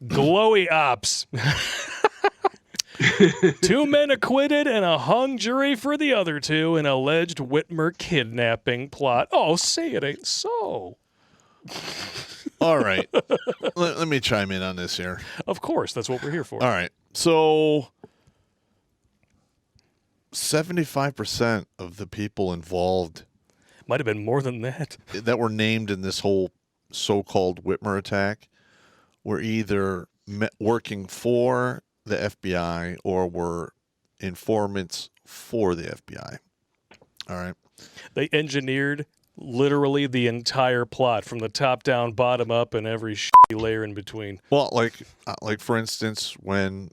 Glowie ops. 2 men acquitted and a hung jury for the other 2 in alleged Whitmer kidnapping plot. Oh, say it ain't so. All right. Let me chime in on this here. Of course, that's what we're here for. All right. So 75% of the people involved Might have been more than that. that were named in this whole so-called Whitmer attack were either working for the FBI or were informants for the FBI. All right. They engineered literally the entire plot from the top down, bottom up, and every shitty layer in between. Well, like for instance, when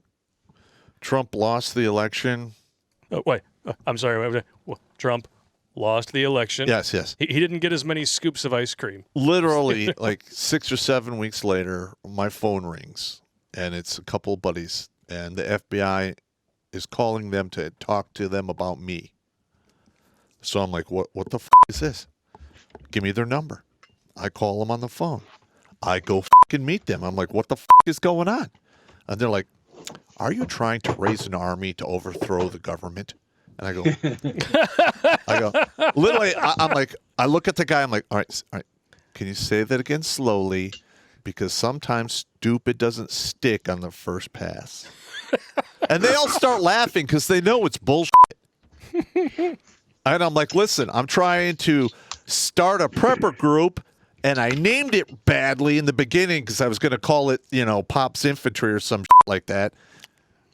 Trump lost the election. Oh, wait. I'm sorry. Trump lost the election. Yes. He didn't get as many scoops of ice cream. Literally, like 6 or 7 weeks later, my phone rings, and it's a couple of buddies, and the FBI is calling them to talk to them about me. So I'm like, what the f*** is this? Give me their number. I call them on the phone. I go fucking meet them. I'm like, what the f*** is going on? And they're like, are you trying to raise an army to overthrow the government? And I go, literally, I'm like, I look at the guy. I'm like, all right. Can you say that again slowly? Because sometimes stupid doesn't stick on the first pass. And they all start laughing because they know it's bullshit. And I'm like, listen, I'm trying to start a prepper group, and I named it badly in the beginning because I was going to call it, Pop's Infantry or some shit like that.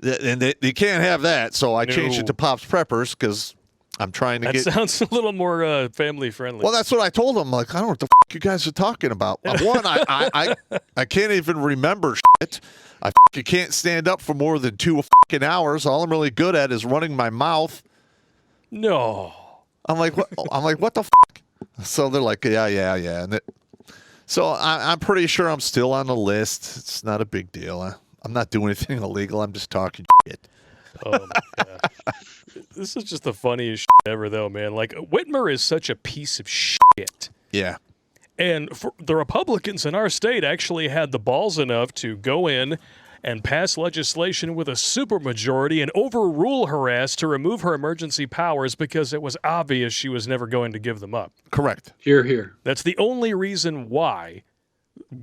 And they can't have that, so I changed it to Pop's Preppers because I'm trying to That sounds a little more family friendly. Well, that's what I told them. Like, I don't know what the f*** you guys are talking about. One, I can't even remember shit. I f***ing can't stand up for more than 2 fucking hours. All I'm really good at is running my mouth. No. I'm like, what the fuck? So they're like, yeah. And so I'm pretty sure I'm still on the list. It's not a big deal. I'm not doing anything illegal. I'm just talking shit. Oh, my God. This is just the funniest shit ever, though, man. Like, Whitmer is such a piece of shit. Yeah. And the Republicans in our state actually had the balls enough to go in and pass legislation with a supermajority and overrule her ass to remove her emergency powers because it was obvious she was never going to give them up. Correct. Hear, hear. That's the only reason why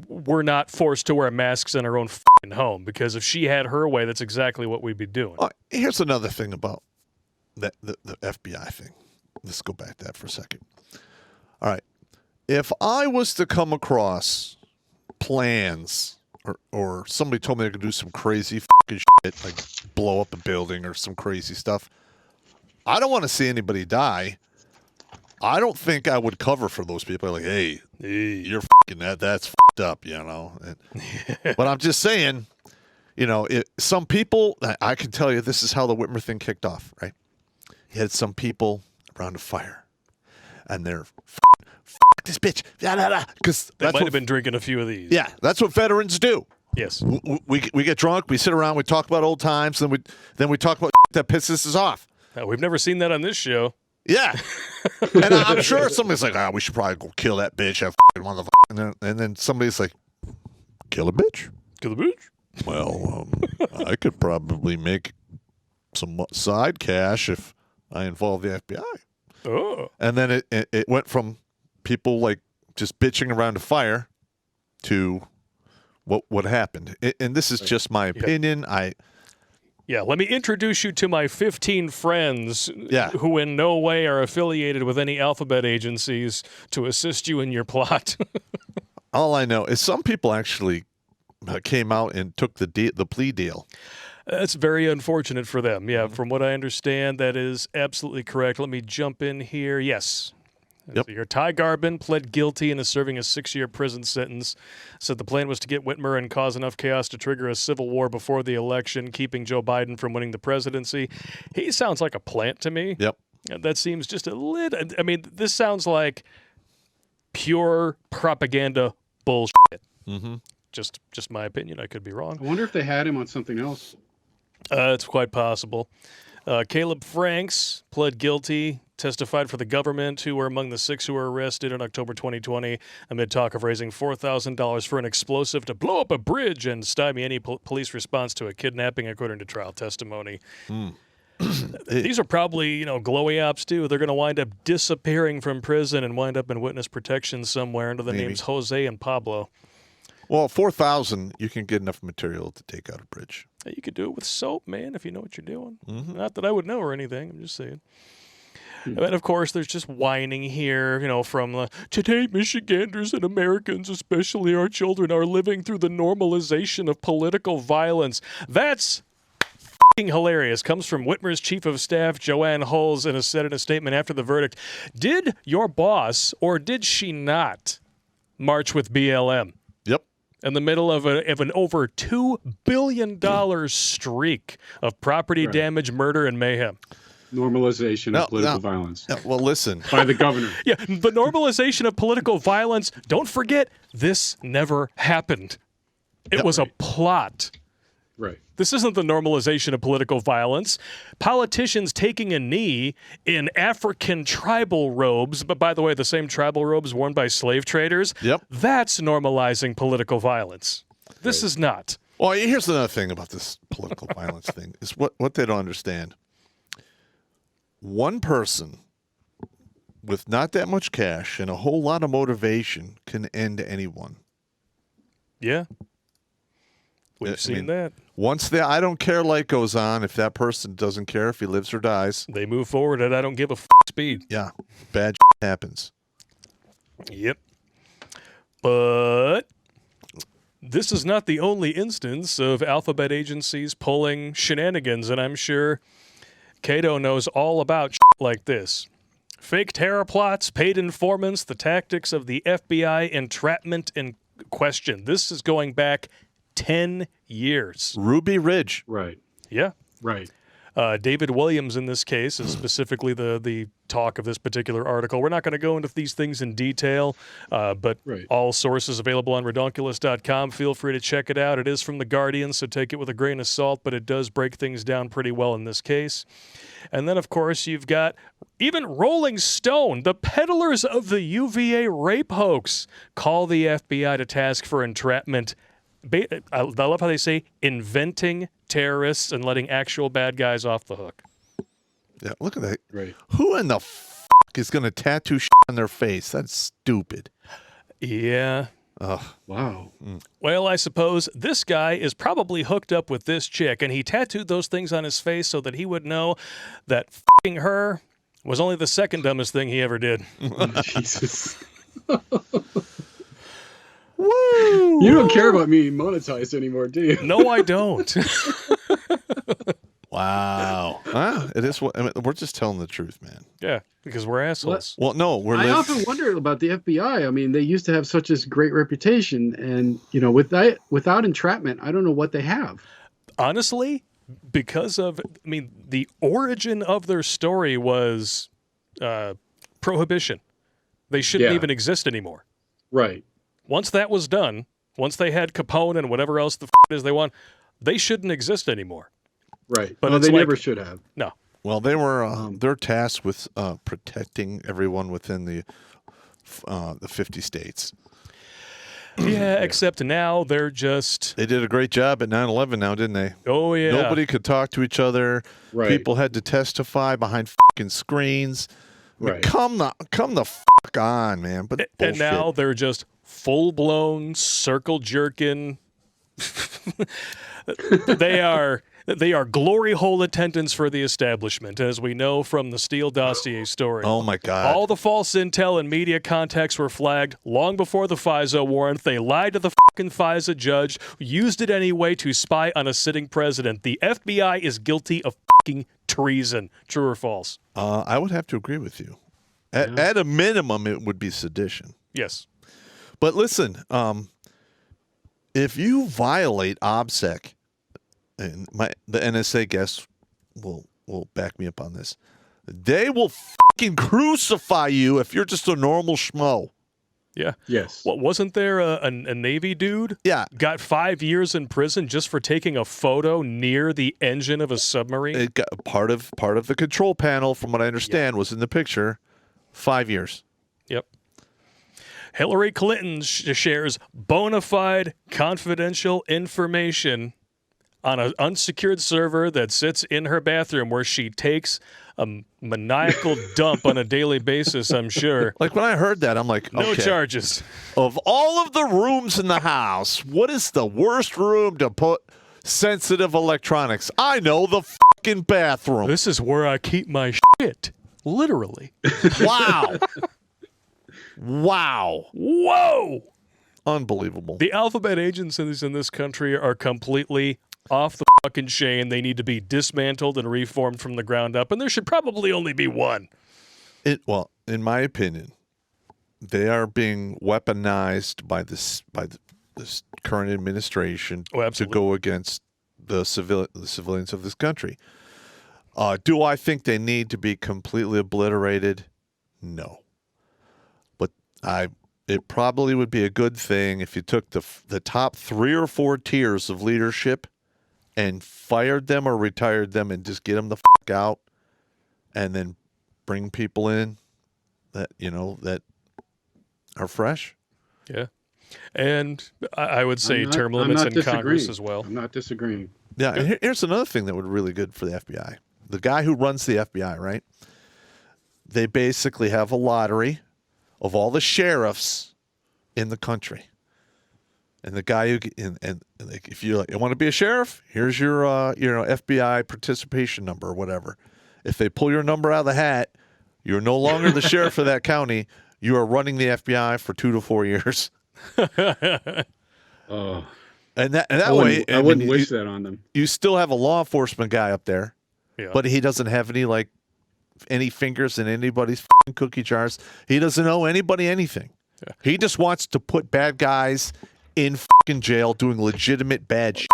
we're not forced to wear masks in our own f***ing home, because if she had her way, that's exactly what we'd be doing. Here's another thing about the FBI thing. Let's go back to that for a second. All right. If I was to come across plans or somebody told me they could do some crazy fucking shit, like blow up a building or some crazy stuff, I don't want to see anybody die. I don't think I would cover for those people. Like, hey, you're fucking that's fucked up, But I'm just saying, some people, I can tell you this is how the Whitmer thing kicked off, right? You had some people around a fire, and they're, fuck this bitch, because they might have been drinking a few of these. Yeah, that's what veterans do. Yes. We get drunk, we sit around, we talk about old times, then we talk about that pisses us off. We've never seen that on this show. Yeah. And I'm sure somebody's like, we should probably go kill that bitch, that fucking motherfucker. And then somebody's like, kill a bitch? Kill a bitch? Well, I could probably make some side cash if I involve the FBI. Oh. And then it went from people like just bitching around a fire to what happened. And this is just my opinion. Yeah, let me introduce you to my 15 friends who in no way are affiliated with any alphabet agencies to assist you in your plot. All I know is some people actually came out and took the plea deal. That's very unfortunate for them. Yeah, from what I understand, that is absolutely correct. Let me jump in here. Yes. Yep. Your Ty Garbin pled guilty and is serving a 6-year prison sentence. Said the plan was to get Whitmer and cause enough chaos to trigger a civil war before the election, keeping Joe Biden from winning the presidency. He sounds like a plant to me. Yep. That seems just a little... I mean, this sounds like pure propaganda bullshit. Mm-hmm. Just my opinion. I could be wrong. I wonder if they had him on something else. It's quite possible. Caleb Franks pled guilty testified for the government, who were among the 6 who were arrested in October 2020 amid talk of raising $4,000 for an explosive to blow up a bridge and stymie any police response to a kidnapping, according to trial testimony. These are probably, Glowie ops too. They're going to wind up disappearing from prison and wind up in witness protection somewhere under the names Jose and Pablo. Well, 4,000, you can get enough material to take out a bridge. You could do it with soap, man, if you know what you're doing. Not that I would know or anything. I'm just saying. And of course, there's just whining here, from today, Michiganders and Americans, especially our children, are living through the normalization of political violence. That's hilarious. Comes from Whitmer's chief of staff, Joanne Hulls, and has said in a statement after the verdict, did your boss, or did she not, march with BLM? Yep. In the middle of an over $2 billion streak of property damage, murder, and mayhem. Normalization of political violence. Well, listen. By the governor. Yeah, the normalization of political violence. Don't forget, this never happened. It was a plot. Right. This isn't the normalization of political violence. Politicians taking a knee in African tribal robes, but by the way, the same tribal robes worn by slave traders. Yep. That's normalizing political violence. This is not. Well, here's another thing about this political violence thing, is what they don't understand. One person with not that much cash and a whole lot of motivation can end anyone. Yeah. We've seen that. Once the I don't care light goes on, if that person doesn't care if he lives or dies, they move forward at I don't give a speed. Yeah, bad happens. Yep. But this is not the only instance of alphabet agencies pulling shenanigans, and I'm sure Cato knows all about like this. Fake terror plots, paid informants, the tactics of the FBI, entrapment in question. This is going back 10 years. Ruby Ridge. Right. Yeah. Right. David Williams, in this case, is specifically the talk of this particular article. We're not going to go into these things in detail, but all sources available on redonkulous.com. Feel free to check it out. It is from The Guardian, so take it with a grain of salt, but it does break things down pretty well in this case. And then, of course, you've got even Rolling Stone, the peddlers of the UVA rape hoax, call the FBI to task for entrapment. I love how they say inventing terrorists and letting actual bad guys off the hook. Yeah, look at that. Right. Who in the is going to tattoo on their face? That's stupid. Yeah. Ugh. Wow. Well, I suppose this guy is probably hooked up with this chick, and he tattooed those things on his face so that he would know that f***ing her was only the second dumbest thing he ever did. Jesus. Woo! You don't care about me monetized anymore, do you? No, I don't. Wow. It is. We're just telling the truth, man. Yeah, because we're assholes. Well, no, I often wonder about the FBI. I mean, they used to have such a great reputation, and without entrapment, I don't know what they have. Honestly, because of, the origin of their story was prohibition. They shouldn't even exist anymore. Right. Once that was done, once they had Capone and whatever else the is they want, they shouldn't exist anymore. Right. But they never should have. No. Well, they were they're tasked with protecting everyone within the 50 states. Yeah, except now they're just... They did a great job at 9/11 now, didn't they? Oh, yeah. Nobody could talk to each other. Right. People had to testify behind fucking screens. Right. Come the fuck on, man. But and now they're just full-blown circle jerking. They are glory hole attendants for the establishment, as we know from the Steele dossier story. Oh my God! All the false intel and media contacts were flagged long before the FISA warrant. They lied to the fucking FISA judge, used it anyway to spy on a sitting president. The FBI is guilty of fucking treason. True or false? I would have to agree with you. At a minimum, it would be sedition. Yes. But listen, if you violate OBSEC, and the NSA guests will back me up on this, they will fucking crucify you if you're just a normal schmo. Yeah. Yes. Well, wasn't there a Navy dude? Yeah. Got 5 years in prison just for taking a photo near the engine of a submarine? It got part of the control panel, from what I understand, was in the picture. 5 years. Yep. Hillary Clinton shares bona fide confidential information on an unsecured server that sits in her bathroom where she takes a maniacal dump on a daily basis, I'm sure. Like, when I heard that, I'm like, No okay. charges. Of all of the rooms in the house, what is the worst room to put sensitive electronics? I know, the fucking bathroom. This is where I keep my shit. Literally. Wow. Wow. Whoa! Unbelievable. The alphabet agencies in this country are completely off the fucking chain. They need to be dismantled and reformed from the ground up, and there should probably only be one. Well, in my opinion, they are being weaponized by this current administration to go against the civilians of this country. Do I think they need to be completely obliterated? No. But it probably would be a good thing if you took the top 3 or 4 tiers of leadership and fired them or retired them and just get them the fuck out, and then bring people in that are fresh. Yeah. And I would say term limits in Congress as well. I'm not disagreeing. Yeah, and here's another thing that would be really good for the FBI. The guy who runs the FBI, right? They basically have a lottery of all the sheriffs in the country. And the guy who if you want to be a sheriff, here's your FBI participation number or whatever. If they pull your number out of the hat, you're no longer the sheriff of that county. You are running the FBI for 2 to 4 years. Oh. And that I way, I wouldn't wish that on them. you still have a law enforcement guy up there, but he doesn't have any fingers in anybody's fucking cookie jars. He doesn't owe anybody anything. Yeah. He just wants to put bad guys in fucking jail doing legitimate bad shit.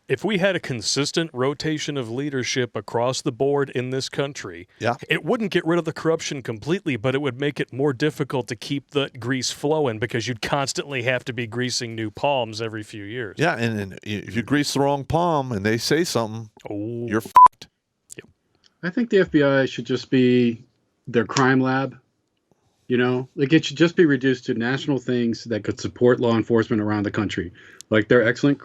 If we had a consistent rotation of leadership across the board in this country, it wouldn't get rid of the corruption completely, but it would make it more difficult to keep the grease flowing because you'd constantly have to be greasing new palms every few years. Yeah, and if you grease the wrong palm and they say something, you're fucked. Yep. I think the FBI should just be their crime lab. It should just be reduced to national things that could support law enforcement around the country. Like their excellent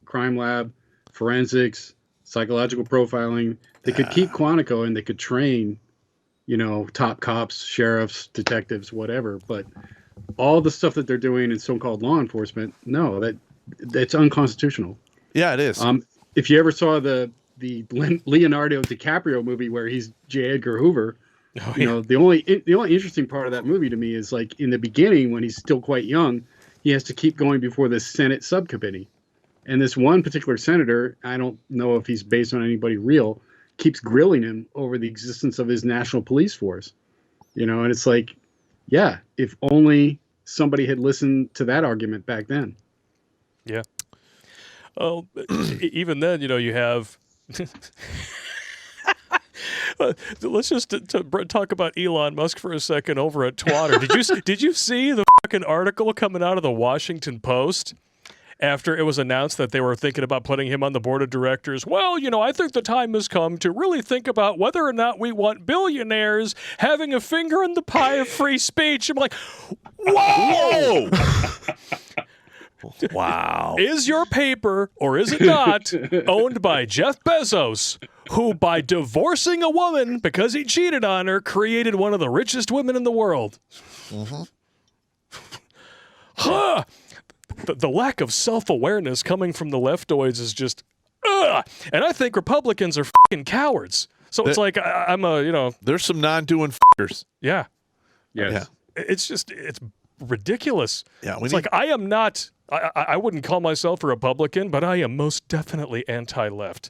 crime lab, forensics, psychological profiling. They could keep Quantico and they could train, top cops, sheriffs, detectives, whatever. But all the stuff that they're doing in so-called law enforcement, no, that's unconstitutional. Yeah, it is. If you ever saw the Leonardo DiCaprio movie where he's J. Edgar Hoover, the only interesting part of that movie to me is like in the beginning when he's still quite young, he has to keep going before the Senate subcommittee. And this one particular senator, I don't know if he's based on anybody real, keeps grilling him over the existence of his national police force. And it's like, yeah, if only somebody had listened to that argument back then. Yeah. Oh, even then, you have... let's just talk about Elon Musk for a second over at Twitter. Did you see the fucking article coming out of the Washington Post after it was announced that they were thinking about putting him on the board of directors? Well, I think the time has come to really think about whether or not we want billionaires having a finger in the pie of free speech. I'm like, whoa! Wow. Is your paper, or is it not, owned by Jeff Bezos, who, by divorcing a woman because he cheated on her, created one of the richest women in the world? Mm-hmm. The lack of self-awareness coming from the leftoids is just, and I think Republicans are fucking cowards. So it's like, There's some non-doing fuckers. Yeah. Yes. Yeah. It's ridiculous. Yeah. It's like, I am not... I wouldn't call myself a Republican, but I am most definitely anti-left.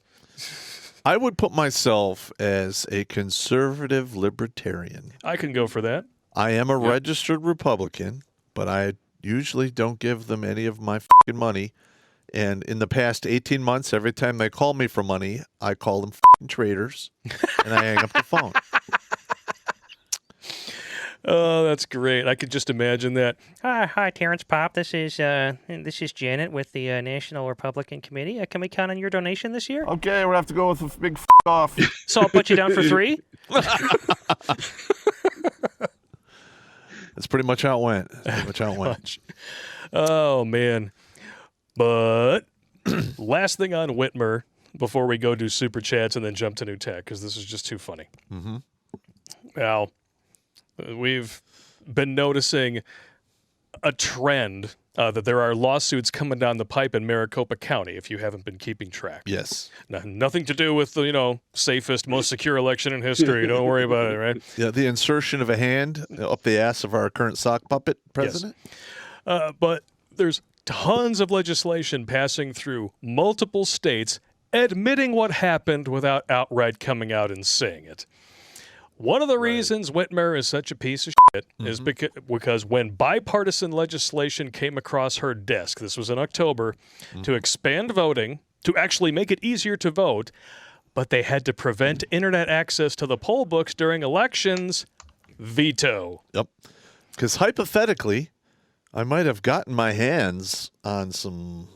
I would put myself as a conservative libertarian. I can go for that. I am a registered Republican, but I usually don't give them any of my fucking money. And in the past 18 months, every time they call me for money, I call them fucking traitors, and I hang up the phone. Oh, that's great. I could just imagine that. Hi, Terrence Pop. This is Janet with the National Republican Committee. Can we count on your donation this year? Okay, we're gonna have to go with a big off. So I'll put you down for 3. That's pretty much how it went. Oh, man. But last thing on Whitmer before we go do super chats and then jump to new tech, because this is just too funny. Mm-hmm. Now, we've been noticing a trend that there are lawsuits coming down the pipe in Maricopa County, if you haven't been keeping track. Yes. Now, nothing to do with the, safest, most secure election in history. Don't worry about it, right? Yeah, the insertion of a hand up the ass of our current sock puppet president. Yes. But there's tons of legislation passing through multiple states admitting what happened without outright coming out and saying it. One of the reasons Whitmer is such a piece of shit is because when bipartisan legislation came across her desk, this was in October, to expand voting, to actually make it easier to vote, but they had to prevent internet access to the poll books during elections, veto. Yep. Because hypothetically, I might have gotten my hands on some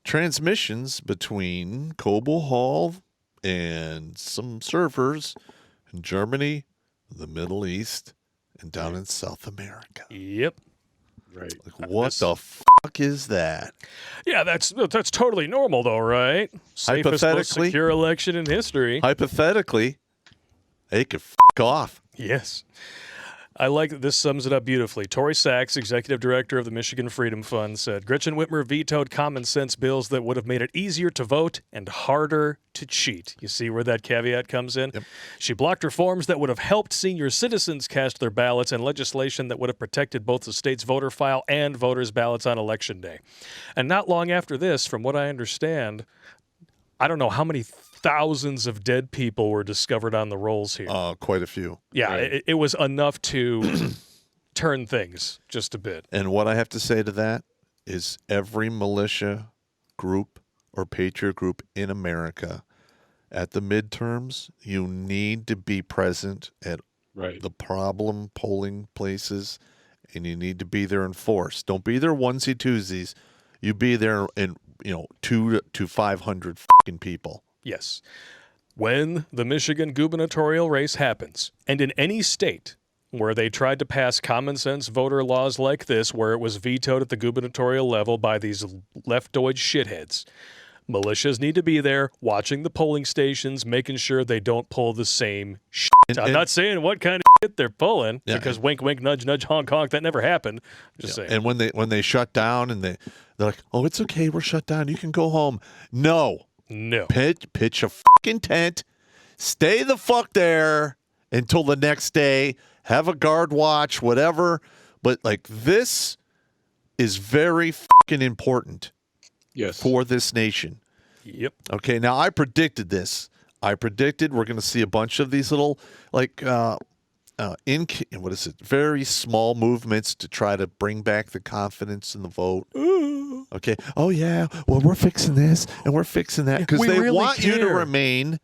transmissions between Cobo Hall and some servers in Germany, the Middle East, and down in South America. Yep. Right. Like, what the fuck is that? Yeah, that's totally normal, though, right? Safest, most secure election in history. Hypothetically, they could off. Yes. I like that this sums it up beautifully. Tori Sachs, executive director of the Michigan Freedom Fund, said, Gretchen Whitmer vetoed common sense bills that would have made it easier to vote and harder to cheat. You see where that caveat comes in? Yep. She blocked reforms that would have helped senior citizens cast their ballots and legislation that would have protected both the state's voter file and voters' ballots on Election Day. And not long after this, from what I understand, I don't know how many thousands of dead people were discovered on the rolls here. Quite a few. Yeah, Right. it was enough to turn things just a bit. And what I have to say to that is every militia group or patriot group in America at the midterms, you need to be present at the problem polling places, and you need to be there in force. Don't be there onesie twosies. You be there in 2 to 500 fucking people. Yes. When the Michigan gubernatorial race happens, and in any state where they tried to pass common sense voter laws like this, where it was vetoed at the gubernatorial level by these leftoid shitheads, militias need to be there watching the polling stations, making sure they don't pull the same shit. I'm not saying what kind of shit they're pulling, because wink, wink, nudge, nudge, honk, honk, that never happened. Just saying. And when they shut down and they're like, oh, it's okay, we're shut down, you can go home. No. Pitch a fucking tent, stay the fuck there until the next day, have a guard watch, whatever. But this is very fucking important for this nation. Yep. Okay, now I predicted this. I predicted we're going to see a bunch of these little very small movements to try to bring back the confidence in the vote. Okay. Oh yeah. Well, we're fixing this and we're fixing that because they really want you to remain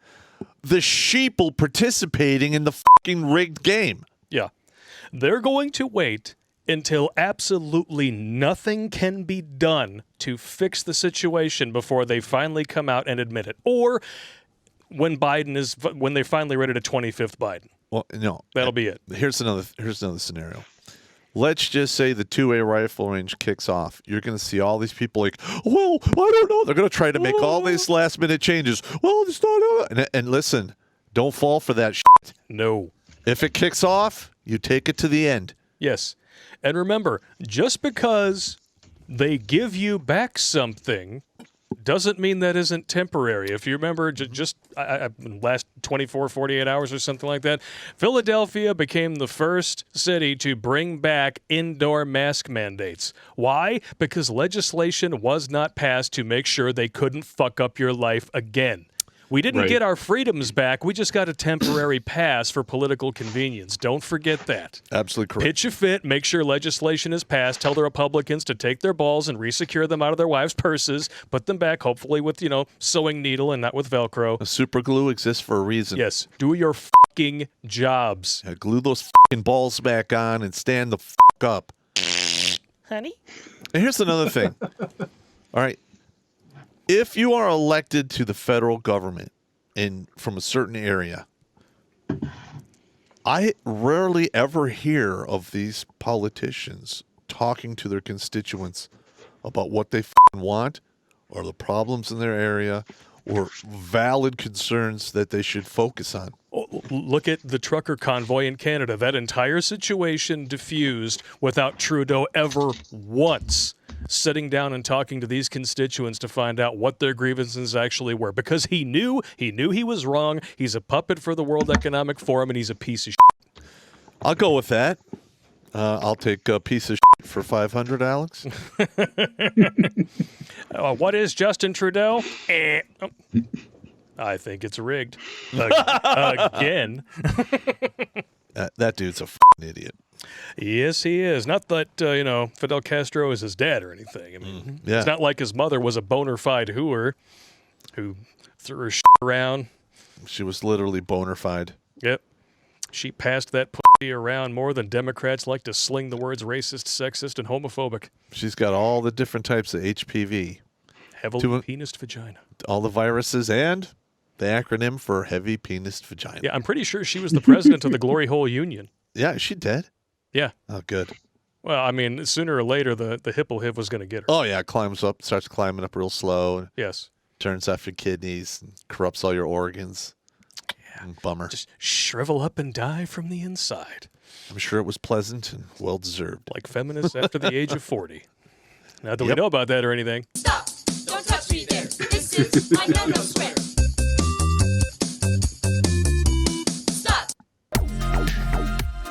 the sheeple participating in the fucking rigged game. Yeah. They're going to wait until absolutely nothing can be done to fix the situation before they finally come out and admit it, or when they're finally ready to 25th Biden. Well, no, that'll be it. Here's another scenario. Let's just say the 2A rifle range kicks off. You're going to see all these people like, well, I don't know. They're going to try to make all these last-minute changes. Well, it's not. And listen, don't fall for that shit. No. If it kicks off, you take it to the end. Yes. And remember, just because they give you back something doesn't mean that isn't temporary. If you remember, just last 24, 48 hours or something like that, Philadelphia became the first city to bring back indoor mask mandates. Why? Because legislation was not passed to make sure they couldn't fuck up your life again. We didn't get our freedoms back. We just got a temporary pass for political convenience. Don't forget that. Absolutely correct. Pitch a fit, make sure legislation is passed, tell the Republicans to take their balls and resecure them out of their wives' purses, put them back, hopefully with, sewing needle and not with Velcro. Super glue exists for a reason. Yes. Do your fucking jobs. Yeah, glue those fucking balls back on and stand the fuck up. Honey? And here's another thing. All right. If you are elected to the federal government from a certain area, I rarely ever hear of these politicians talking to their constituents about what they want or the problems in their area or valid concerns that they should focus on. Oh, look at the trucker convoy in Canada. That entire situation diffused without Trudeau ever once sitting down and talking to these constituents to find out what their grievances actually were, because he knew he was wrong. He's a puppet for the World Economic Forum, and he's a piece of shit. I'll go with that. I'll take a piece of shit for 500, Alex. What is Justin Trudeau? I think it's rigged. Again. That dude's a f***ing idiot. Yes, he is. Not that, Fidel Castro is his dad or anything. I mean, yeah. It's not like his mother was a bona fide hooer who threw her shit around. She was literally boner fide. Yep. She passed that pussy around more than Democrats like to sling the words racist, sexist, and homophobic. She's got all the different types of HPV. Heavily penised vagina. All the viruses and the acronym for heavy penised vagina. Yeah, I'm pretty sure she was the president of the Glory Hole Union. Yeah, is she dead? Yeah. Oh, good. Well, I mean, sooner or later, the hippo hiv was going to get her. Oh, yeah, starts climbing up real slow. Yes. Turns off your kidneys, and corrupts all your organs. Yeah. Bummer. Just shrivel up and die from the inside. I'm sure it was pleasant and well-deserved. Like feminists after the age of 40. Not that we know about that or anything. Stop! Don't touch me there! This is my no-no square! Stop!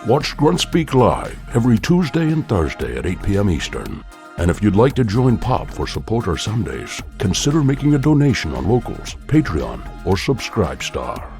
Watch Grunt Speak live every Tuesday and Thursday at 8 p.m. Eastern. And if you'd like to join Pop for Supporter Sundays, consider making a donation on Locals, Patreon, or Subscribe Star.